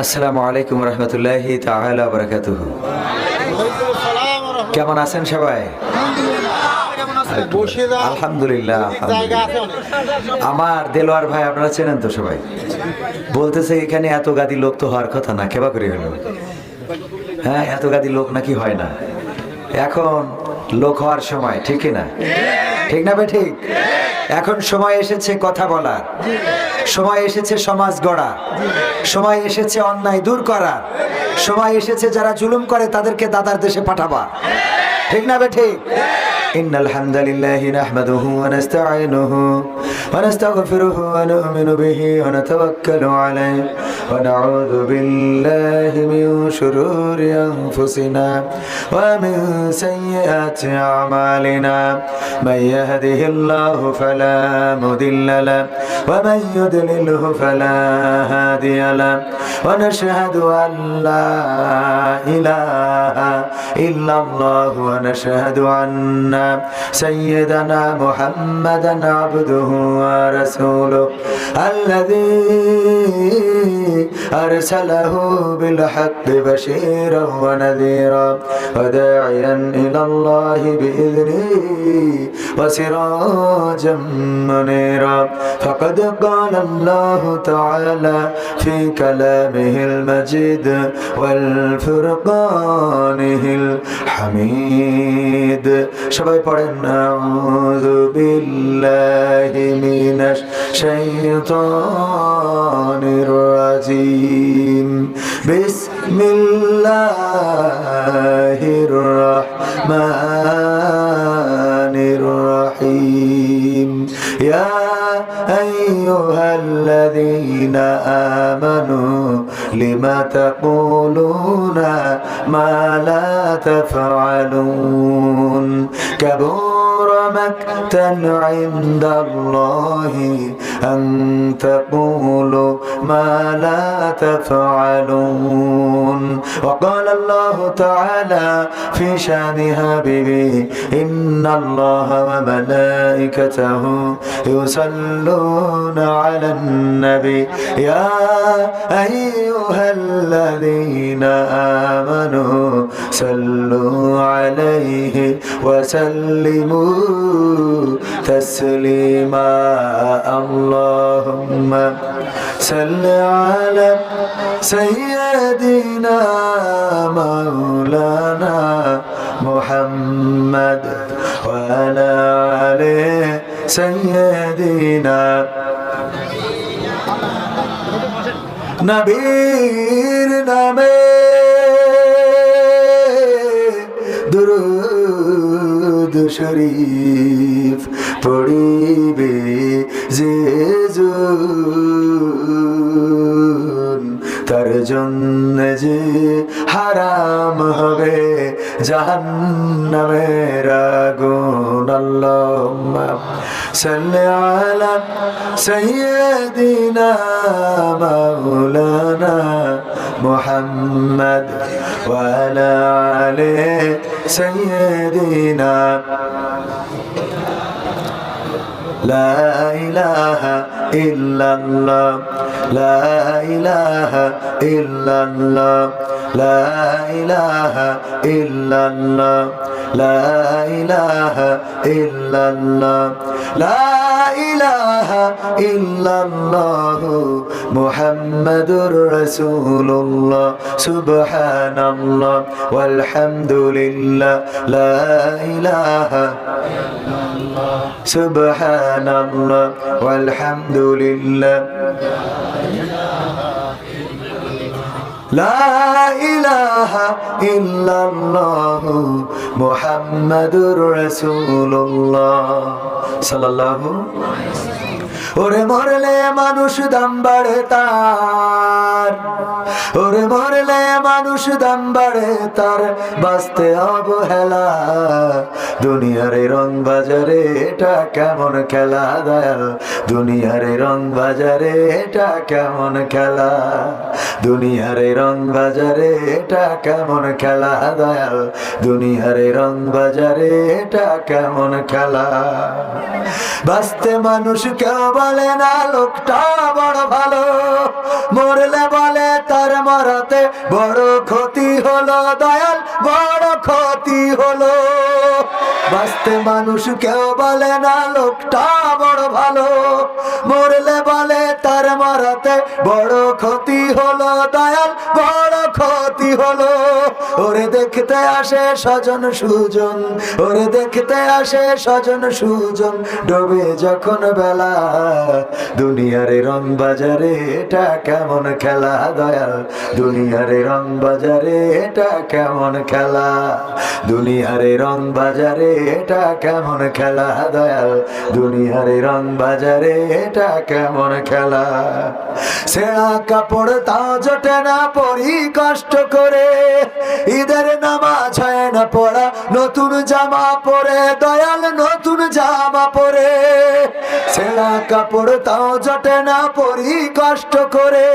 আসসালামু আলাইকুম রহমতুল্লাহি তাআলা ওয়া বারাকাতুহু। কেমন আছেন সবাই? আলহামদুলিল্লাহ। আমার দেলোয়ার ভাই আপনারা চেনেন তো সবাই? বলতেছে এখানে এত গাদি লোক তো হওয়ার কথা না, কেবা করে হলো? হ্যাঁ, এত গাদি লোক নাকি হয় না। এখন লোক হওয়ার সময়, ঠিক না? ঠিক না ভাই? ঠিক। এখন সময় এসেছে কথা বলার, সময় এসেছে সমাজ গড়া, সময় এসেছে অন্যায় দূর করার, সময় এসেছে যারা জুলুম করে তাদেরকে দাদার দেশে পাঠাবা, ঠিক না ভাই? ঠিক। ইন্নাল হামদালিল্লাহি নাহমাদুহু ওয়া নাস্তাঈনুহু ওয়া নাস্তাগফিরুহু ওয়া নু'মিনু বিহি ওয়া নাতাওয়াক্কালু আলাইহি ওয়া নাউযু বিল্লাহি মিন শুরুরি আনফুসিনা ওয়া মিন সাইয়্যাতি আমালিনা মান ইয়াহদিহিল্লাহু ফালা মুদিল্লা লাহু ওয়া মান ইউদ্লিলহু ফালা হাদিয়া লাহু ওয়া নাশহাদু আন লা ইলাহা ইল্লাল্লাহু ওয়া নাশহাদু আন্না سيدنا محمدا عبده ورسوله الذي أرسله بالحق بشيرا ونذيرا وداعيا إلى الله بإذنه وسراجا منيرا فقد قال الله تعالى في كلامه المجيد والفرقانه الحميد সবাই পড়েন আউযু বিল্লাহি মিনাশ শাইতানির রাজিম বিসমিল্লাহির রাহমানির রাহিম ইয়া আইয়ুহাল্লাযীনা আমানু লিমা তাকুলুনা মা লা তাফআলুন كبر مقتا عند الله أن تقولوا ما لا تفعلون وقال الله تعالى في شأن حبيبه إن الله وملائكته يصلون على النبي يا أيها الذين آمنوا صلوا عليه وسلموا تسليما اللهم صل على سيدنا مولانا محمد وعلى آله سيدنا নবীর নামে দুরূদ শরীফ পড়িবে যে জন তার জন্য যে হারাম হবে জাহান্নামের আগুন আল্লাহুম্মা সাল্লি আলা সাইয়্যিদিনা মাওলানা মুহাম্মদ ওয়া আলা আলি সাইয়্যিদিনা لا إله إلا الله لا إله إلا الله لا إله إلا الله لا إله إلا الله لا إله إلا الله محمد رسول الله سبحان الله والحمد لله لا إله إلا الله سبحان الله والحمد لله لا إله إلا الله محمد رسول الله صلى الله عليه وسلم ওরে মরলে মানুষ দাম বাড়ে তার ওরে মরলে মানুষ দাম বাড়ে তার বাঁচতে অবহেলা দুনিয়ার এই রং বাজারে এটা কেমন খেলা দয়াল দুনিয়ার এই রং বাজারে এটা কেমন খেলা দুনিয়ার এই রং বাজারে এটা কেমন খেলা দয়াল দুনিয়ার এই রং বাজারে এটা কেমন খেলা বাঁচতে মানুষ কেউ বলে না লোকটা বড় ভালো মরলে বলে তার মরাতে বড় ক্ষতি হলো দয়াল বড় ক্ষতি হলো বাঁচতে মানুষ কেউ বলে না লোকটা বড় ভালো মরলে বলে তার মরাতে বড় ক্ষতি হলো দয়াল বড় ক্ষতি হলো ওরে দেখতে আসে স্বজন সুজন ওরে দেখতে আসে স্বজন সুজন ডোবে যখন বেলা দুনিয়ার রং বাজারে এটা কেমন খেলা দয়াল দুনিয়ার রং বাজারে এটা কেমন খেলা দুনিয়ার রং বাজারে এটা কেমন খেলা দয়াল দুনিয়ার রং বাজারে এটা কেমন খেলা ছেঁড়া কাপড় তাও জোটে না পরি কষ্ট করে ঈদের নামাজ হয় না পড়া নতুন জামা পরে দয়াল নতুন জামা পরে ছেঁড়া কাপড় তাও জোটে না পরি কষ্ট করে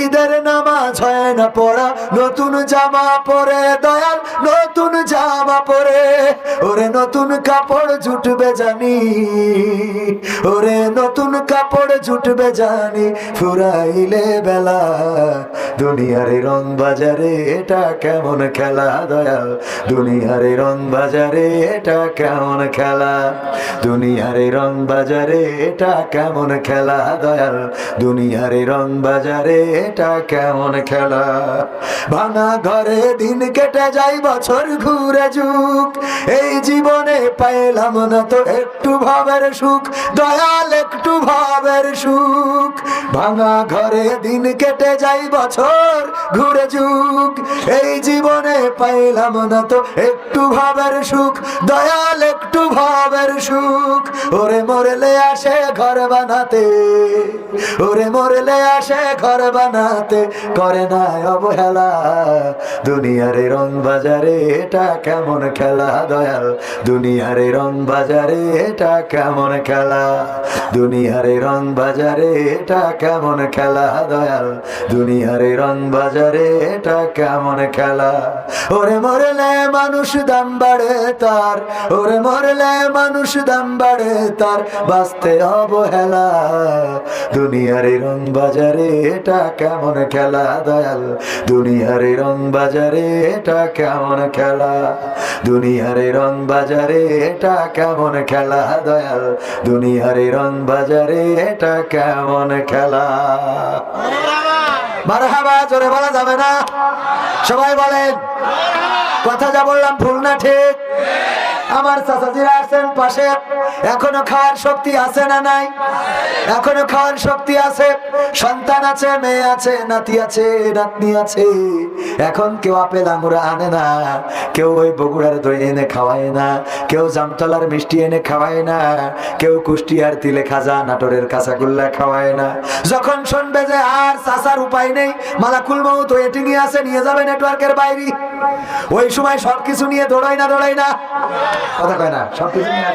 ঈদের নামাজ হয় না পড়া নতুন জামা পরে দয়াল নতুন জামা পরে ওরে নতুন কাপড় জুটবে জানি ওরে নতুন কাপড় জুটবে জানি ফুরাইলে বেলা দুনিয়ার রং বাজারে এটা কেমন খেলা দয়াল দুনিয়ার রং বাজারে এটা কেমন খেলা দুনিয়ার রং বাজারে এটা কেমন খেলা দয়াল দুনিয়ার রং বাজারে এটা কেমন খেলা ভাঙা ঘরে দিন কেটে যায় বছর ঘুরে যুগ এই জীবনে পাইলাম না তো একটু ভাবের সুখ দয়াল একটু ভাবের সুখ ভাঙা ঘরে দিন কেটে যায় বছর ঘুরে যুগ এই জীবনে পাইলাম না তো একটু ভাবের সুখ দয়াল একটু ভাবের সুখ ওরে মরলে আসে ঘর বানাতে ওরে মরলে আসে ঘর বানাতে করে না অবহেলা দুনিয়ার রং বাজারে এটা কেমন খেলা দয়াল দুনিয়ার রং বাজারে এটা কেমন খেলা দুনিয়ার রং বাজারে এটা কেমন খেলা দয়াল দুনিয়ার রং বাজারে এটা কেমন খেলা ওরে মরলে মানুষ দাম বাড়ে তার ওরে মরলে মানুষ দাম বাড়ে তার বাঁচতে অবহেলা দুনিয়ার রং বাজারে এটা কেমন খেলা দয়াল দুনিয়ার রং বাজারে এটা কেমন খেলা দুনিয়ার রং বাজারে এটা কেমন খেলা দয়াল দুনিয়ার রং বাজারে এটা কেমন খেলা মারহাবা জোরে বলা যাবে না সবাই বলেন কথা যা বললাম ভুল না ঠিক আমার চাচাজিরা আছেন পাশে এখনো খাওয়ার শক্তি আছে না নাই এখনো খাওয়ার শক্তি আছে সন্তান আছে মেয়ে আছে নাতি আছে নাতনি আছে এখন কেউ আপেল আঙুর আনে না কেউ ওই বগুড়ার দই এনে খাওয়ায় না কেউ জামতলার মিষ্টি এনে খাওয়ায় না কেউ কুষ্টিয়ার তিলে খাজা নাটোরের কাঁচাগোল্লা খাওয়ায় না যখন শুনবে যে আর চাচার উপায় নেই মালাকুল মউত ওয়েটিং এ আছে নিয়ে যাবে নেটওয়ার্কের বাইরে ওই সময় সবকিছু নিয়ে দৌড়াই না কথা কয় না সবকিছু নিয়ে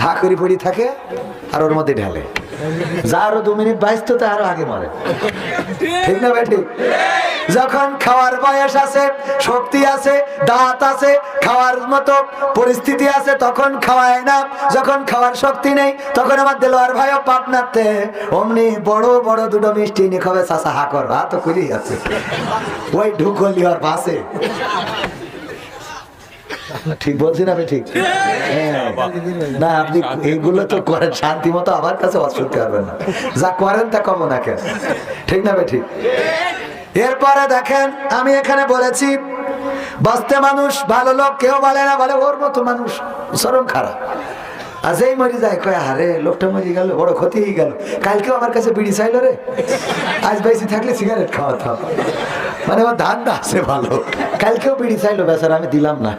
হা করি পড়ি থাকে আর ওর মধ্যে ঢালে যা আরো 2 মিনিট বাইসতো তা আরো আগে মরে ঠিক না ভাই ঠিক যখন খাওয়ার বয়স আছে শক্তি আছে দাঁত আছে খাওয়ার মতো পরিস্থিতি আছে তখন খাওয়ায় না যখন খাওয়ার শক্তি নেই তখন আমার দেলোয়ার ভাইও পাটনাতে অমনি বড় বড় দুটো মিষ্টি নিয়ে খাবে চাচা হাকর তো করি আছে ওই ঢুকলি আর পাশে ঠিক বলছি না আমি ঠিক না আপনি এইগুলো তো করেন শান্তি মতো আমার কাছে অসুবিধা পারবেন না যা করেন তা কম না কেন ঠিক না ঠিক এরপরে দেখেন আমি এখানে বলেছি বাঁচতে মানুষ ভালো লোক কেউ বলে না বলে ওর মতো মানুষ চরম খারাপ আজ এই মরি যায় কয় আরে লোকটা মরি গেল বড় ক্ষতি হয়ে গেল কালকেও আমার কাছে বিড়ি চাইলো রে আজ বেশি থাকলে সিগারেট খাওয়াতাম মানে আমার ধান্দা আছে ভালো কালকেও বিড়ি চাইলো বেচারা আমি দিলাম না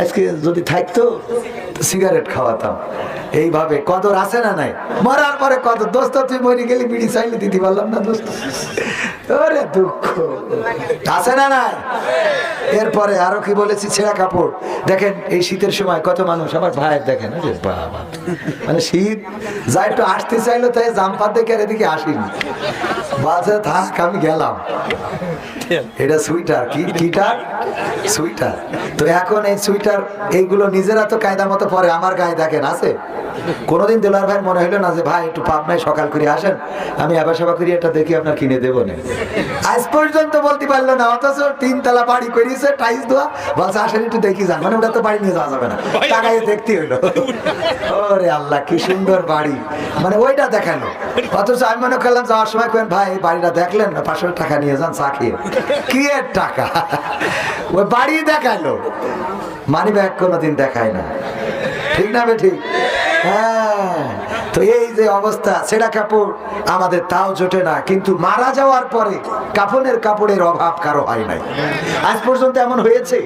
আজকে যদি থাকতো সিগারেট খাওয়াতাম এইভাবে কদর আছে না নাই মরার পরে কত দোস্ত তুই মরি গেলি বিড়ি চাইলে দিতে পারলাম না দোস্ত ওরে দুঃখ আছে না নাই? এরপরে আরো কি বলেছি, ছেঁড়া কাপড়। দেখেন এই শীতের সময় কত মানুষ, আমার ভাইয়ের দেখেন, বাবা মানে শীত যা একটু আসতে চাইলো তাই জাম্পার দেখে আর এদিকে আসিনি, বাজে থাক আমি গেলাম। এটা সুইটার, কিটার সুইটার। তো এখন এই সুইটার এইগুলো নিজেরা তো কায়দা মতো পরে, আমার গায়ে দেখেন আছে। কোনোদিন দেলোয়ার ভাই মনে হইলো না যে ভাই একটু পাবনায় সকাল করে আসেন, আমি আবার সভা করি এটা দেখি আপনার কিনে দেবো না? আজ পর্যন্ত বলতে পারলো না। অথচ 3 তলা বাড়ি করিয়েছে, টাইলস দেওয়া, বলছে আসেন একটু দেখি যান, মানে ওটা তো বাড়ি নিয়ে যাওয়া যাবে না, টাকায় দেখতে হইলো। ওরে আল্লাহ কি সুন্দর বাড়ি, মানে ওইটা দেখালো। অথচ আমি মনে করলাম যাওয়ার সময় কেন ভাই বাড়িটা দেখলেন না, 500 টাকা নিয়ে যান চা খেয়ে। কি এর টাকা, ওই বাড়ি দেখালো, মানি ব্যাগ কোনোদিন দেখায় না, ঠিক না ঠিক? হ্যাঁ। তো এই যে অবস্থা, ছেঁড়া কাপড় আমাদের তাও জোটে না, কিন্তু মারা যাওয়ার পরে কাপড়ের অভাব কারো হয় নাই আজ পর্যন্ত। এমন হয়েছে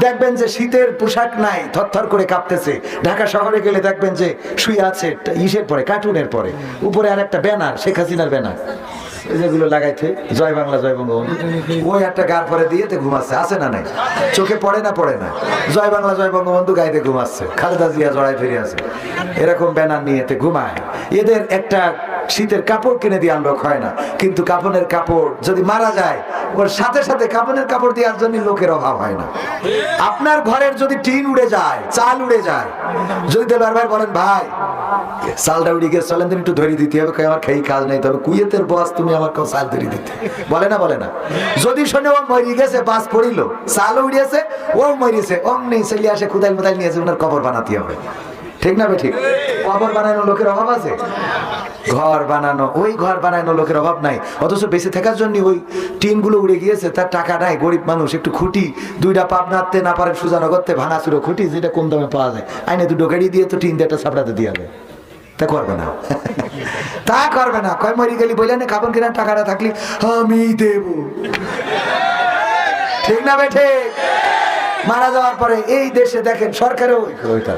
দেখবেন যে শীতের পোশাক নাই, থরথর করে কাঁপতেছে। ঢাকা শহরে গেলে দেখবেন যে শুয়ে আছে ইসের পরে, কার্টুনের পরে, উপরে আর একটা ব্যানার, শেখ হাসিনার ব্যানার যেগুলো লাগাইছে, জয় বাংলা জয় বঙ্গবন্ধু, ওই একটা গার পরে দিয়েতে ঘুমাচ্ছে, আছে না নাই? চোখে পড়ে না জয় বাংলা জয় বঙ্গবন্ধু গাইতে ঘুমাচ্ছে, খালেদা জিয়া জড়াই ফিরে আছে, এরকম ব্যানার নিয়েতে ঘুমায়। এদের একটা শীতের কাপড় কিনে দিয়ে আনলোক হয় না, কিন্তু কাপড়ের কাপড় যদি মারা যায় ওর সাথে সাথে কাপড়ের কাপড় দেওয়ার জন্য লোকের অভাব হয় না। আপনার ঘরের যদি টিন উড়ে যায়, চাল উড়ে যায়, যদি দেলোয়ার ভাই বলেন ভাই চালটা উড়ে গিয়ে চলেন দিন একটু ধরে দিতে হবে, আমার খেয়ে কাজ নেই, তবে কুয়েতের বস তুমি আমার কেউ চাল ধরে দিতে, বলে না? যদি শোনে ও মরি গেছে, বাস পড়িল, চালও উড়িয়েছে, ও মরিয়েছে, অমনি ছেলে আসে কুদাল মোদাইল নিয়েছে, ওনার কবর বানাতে হবে, ঠিক না ঠিক? কবর বানানো লোকের অভাব আছে? ঘর বানানো, ওই ঘর বানানো লোকের অভাব নাই। অথচ বেঁচে থাকার জন্য ওই টিন গুলো উড়ে গিয়েছে, তার টাকা নাই, গরিব মানুষ একটু খুঁটি 2টা পাবনাতে না পারে সুজানো করতে, ভাঙাচুরো খুঁটি যেটা কম দামে পাওয়া যায়, আইনে 2 গাড়ি দিয়ে তো টিন দিয়ে একটা ছাপড়াতে দিয়ে যায়, তা করবে না। তা করবে না, কয় মরি গেলি বললেন কাপড় কেনার টাকাটা থাকলে আমি দেব, ঠিক না বেঠে? মারা যাওয়ার পরে এই দেশে দেখেন সরকারও ওইটা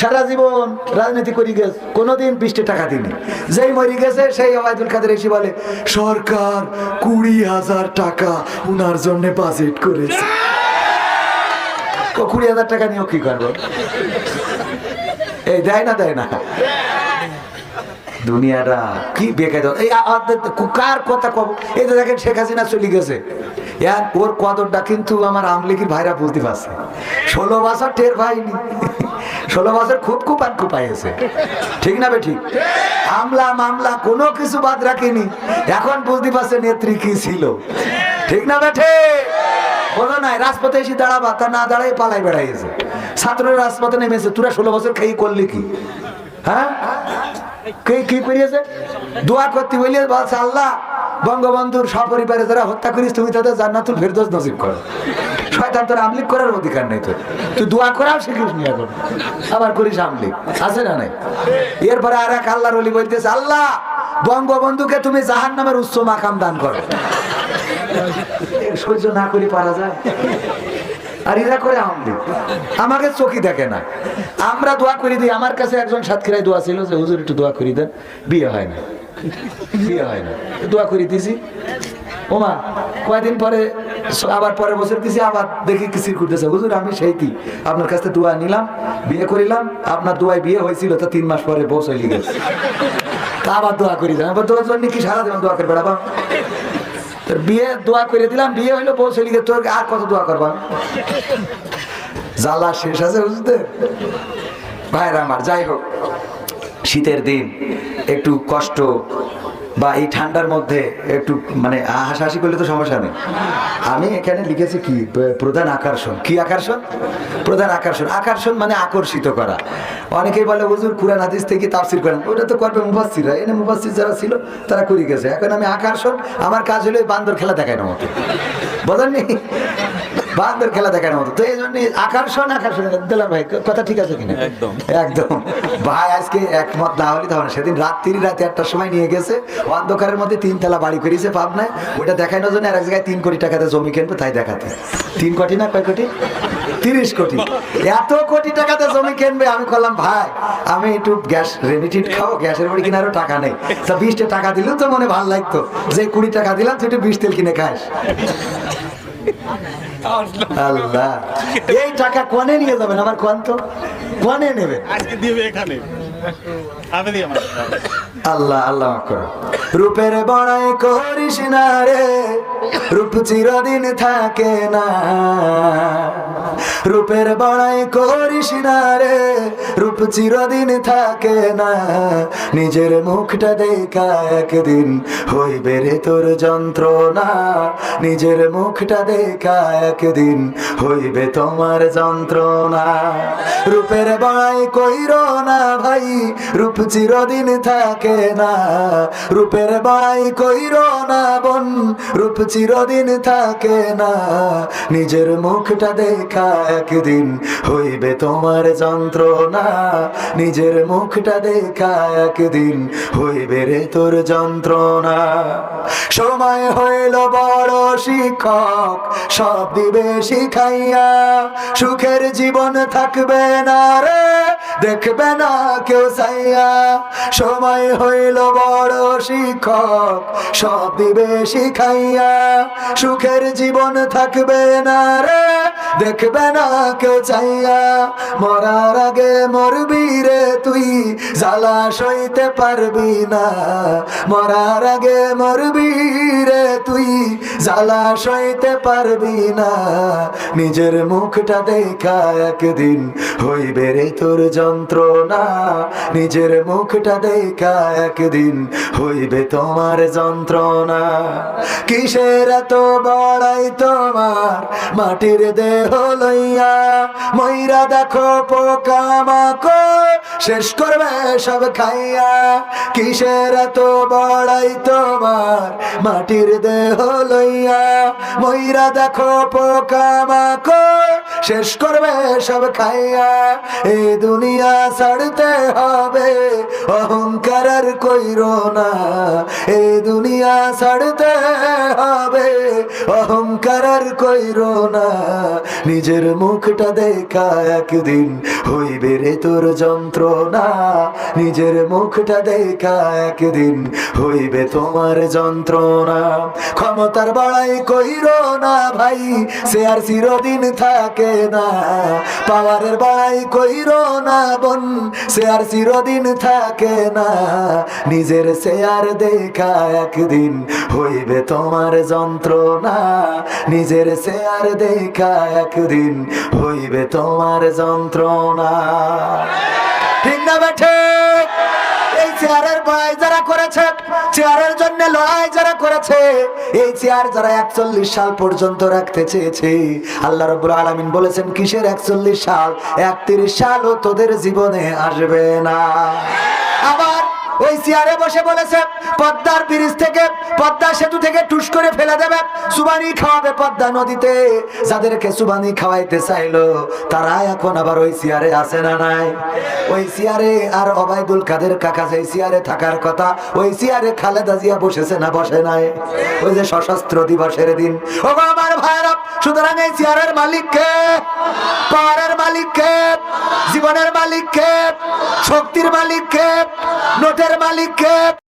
সারা জীবন রাজনীতি করে গেছে, কোনোদিন 20 টাকা দিনি, যেই মরি গেছে সেই ওবায়দুল কাদের এসে বলে সরকার 20,000 টাকা উনার জন্য বাজেট করেছে। 20,000 টাকা নিয়েও কি করবো? এই দেয় না দুনিয়াটা কি বেকার। এই কার কথা কব, এই যে দেখেন শেখ হাসিনা চলে গেছে, ওর কদরটা কিন্তু আমার আমলিগির ভাইরা বুঝতে পারছে। 16 বছর টের পাইনি, 16 বছর খুব কুপাইছে, ঠিক না ঠিক? আমলা মামলা কোনো কিছু বাদ রাখেনি, এখন বুঝতে পারছে নেত্রী কি ছিল, ঠিক না বেঠে? বলো নাই রাজপথে এসে দাঁড়াবা, তা না দাঁড়াই পালাই বেড়াইছে। ছাত্ররা রাজপথে নেমেছে, তোরা 16 বছর খেয়ে করলি কি? হ্যাঁ কি করিয়েছে? দোয়া করতে বলিয়ে বলছে আল্লাহ বঙ্গবন্ধুর সপরিবারে যারা হত্যা করিস তুমি তাদের জান্নাতুল ফেরদৌস নসিব করো। শয়তান তোর আমলিক করার অধিকার নেই, তুই দোয়া করাও শিখিস নি, এখন আবার করিস আমলিক, আছে না নাই? এরপরে আর এক আল্লাহর ওলি বলতেছে আল্লাহ বঙ্গবন্ধুকে তুমি জাহান্নামের উচ্চ মাকাম দান করো। সহ্য না করি পারা যায়? আর এরা করে আমলিক, আমাকে চোখই দেখে না। আমরা দোয়া করে দিই, আমার কাছে একজন সাতক্ষীরায় দোয়া ছিল যে হুজুর একটু দোয়া করে দেন, বিয়ে হয় না, দোয়া করে দিয়েছি। ওমা কয়দিন পরে আবার পরের বছর দিছি, আবার দেখি কিসির করতেছে, হুজুর আমি সেইটি আপনার কাছে দোয়া নিলাম, বিয়ে করিলাম, আপনার দোয়ায় বিয়ে হয়েছিল, তো 3 মাস পরে বউ চলে গেছে, আবার দোয়া করি দেন। আবার দোয়ার জন্য কি সারা দেবেন দোয়া করে বেড়াবা? তোর বিয়ে দোয়া করে দিলাম, বিয়ে হইলো, বউ চলে গেছে, তোর আর কত দোয়া করবা? জ্বালা শেষ আছে বুঝতে ভাইরা আমার। যাই হোক, শীতের দিন একটু কষ্ট বা এই ঠান্ডার মধ্যে একটু মানে হাসাহাসি করলে তো সমস্যা নেই। আমি এখানে লিখেছি কি প্রধান আকর্ষণ, কি আকর্ষণ? প্রধান আকর্ষণ। আকর্ষণ মানে আকর্ষিত করা। অনেকেই বলে হুজুর কুরআন হাদিস থেকে তাফসীর করেন, ওটা তো করবে মুফাসসিররা, এনে মুফাসসির যারা ছিল তারা করে গেছে। এখন আমি আকর্ষণ, আমার কাজ হলো বান্দর খেলা দেখায় না মতো, বুঝলেন? বান্দর খেলা দেখার মতো। তো এই জন্য আকর্ষণ দিলাম ভাই, কথা ঠিক আছে কিনা? একদম একদম ভাই, আজকে একমত না হলে তখন সেদিন রাতে 1টার সময় নিয়ে গেছে, অন্ধকারের মধ্যে 3 তলা বাড়ি করেছে পাবনায়। ওইটা দেখানোর জন্য আর এক জায়গায় 3 কোটি টাকাতে জমি কিনবে, তাই দেখাতে। 3 কোটি না, কয় কোটি? 30 কোটি। এত কোটি টাকাতে জমি কিনবে। আমি বললাম ভাই আমি একটু গ্যাস রেডিটিড খাবো, গ্যাসের বাড়ি কিনারও টাকা নেই, তা 20টা টাকা দিলেও তো মনে ভালো লাগতো, যে 20 টাকা দিলাম তুই একটু 20 তেল কিনে খাস। আল্লাহ, এই টাকা কোনে নিয়ে যাবেন? আমার কোন তো কোনে নেবে? আজকে দিবে এখানে। আল্লাহ আল্লাহ করো। রূপের বড়াই করিস না রে, রূপ চিরদিন থাকে না। রূপের বড়াই করিস না রে, রূপ চিরদিন থাকে না। নিজের মুখটা দেখা একদিন হইবে রে তোর যন্ত্রণা। নিজের মুখটা দেখা একদিন হইবে তোমার যন্ত্রণা। রূপের বড়াই কইরো না ভাই, রূপ চিরদিন থাকে না। রূপের বড়াই কইরো না বোন, রূপ চিরদিন থাকে না। নিজের মুখটা দেখা একদিন হইবে তোমার যন্ত্রণা। নিজের মুখটা দেখা একদিন হইবে রে তোর যন্ত্রণা। সময় হইল বড় শিক্ষক, সব দিবে শিখাইয়া। সুখের জীবন থাকবে না রে, দেখবে না কেউ চাইয়া। সময় হইল বড় শিক্ষক, সব দিবে শিখাইয়া। সুখের জীবন থাকবে না রে, দেখবে না কেউ চাইয়া। মরার আগে মরবি রে তুই, জ্বালা সইতে পারবি না। মরার আগে মরবি রে তুই, জ্বালা সইতে পারবি না। নিজের মুখটা দেখা একদিন হইবে রে তোর যন্ত্রণা। নিজের মুখটা দেখা একদিন হইবে তোমার যন্ত্রণা। কিসের এত বড়াই তোমার মাটির দেহ লইয়া? ময়রা দেখো পোকামাকড় শেষ করবে সব খাইয়া। কিসের এত বড়াই তোমার মাটির দেহ লইয়া? ময়রা দেখো পোকামাকড় শেষ করবে সব খাইয়া। এই দুনিয়া ছাড়তে হবে, অহংকার আর কইরো না। এই দুনিয়া ছাড়তে হবে, অহংকার আর কইরো না। নিজের মুখটা দেখা একদিন হইবে রে তোর যন্ত্রণা। নিজের মুখটা দেখা একদিন হইবে তোমার যন্ত্রণা। ক্ষমতার বড়াই কইরো না ভাই, সে আর চিরদিন থাকে না। পাওয়ারের বড়াই কইরো না বোন, সে আর চিরদিন থাকে না। নিজের শেয়ার দেখা একদিন হইবে তোমার যন্ত্রণা। নিজের শেয়ার দেখা একদিন হইবে তোমার যন্ত্রণা। ঠিক না বেঠে? এই চেয়ারের বড়াই যারা করেছে, চেয়ারের জন্য লড়াই যারা করেছে, এই চেয়ার যারা 41 সাল পর্যন্ত রাখতে চেয়েছে, আল্লাহ রাব্বুল আলামিন বলেছেন কিসের 41 সাল? 31 সালও তোদের জীবনে আসবে না। আবার ওই চেয়ারে বসে বলেছে পদ্মার ব্রিজ থেকে, পদ্মা সেতু থেকে টুস করে ফেলে দেবে, সুবানি খাওয়াবে পদ্মা নদীতে। যাদেরকে সুবানি খাওয়াইতে চাইলো তারা এখন আবার ওই চেয়ারে আছে না নাই? ওই চেয়ারে আর ওবায়দুল কাদের কাকা যে চেয়ারে থাকার কথা, ওই চেয়ারে খালেদা জিয়া বসেছে না বসে নাই? ওই যে সশস্ত্র দিবসের দিন। ও আমার ভাইরা, সুতরাং এই চেয়ারের মালিক কে? পাওয়ারের মালিক কে? জীবনের মালিক কে? শক্তির মালিক কে? নোটের মালিক কে?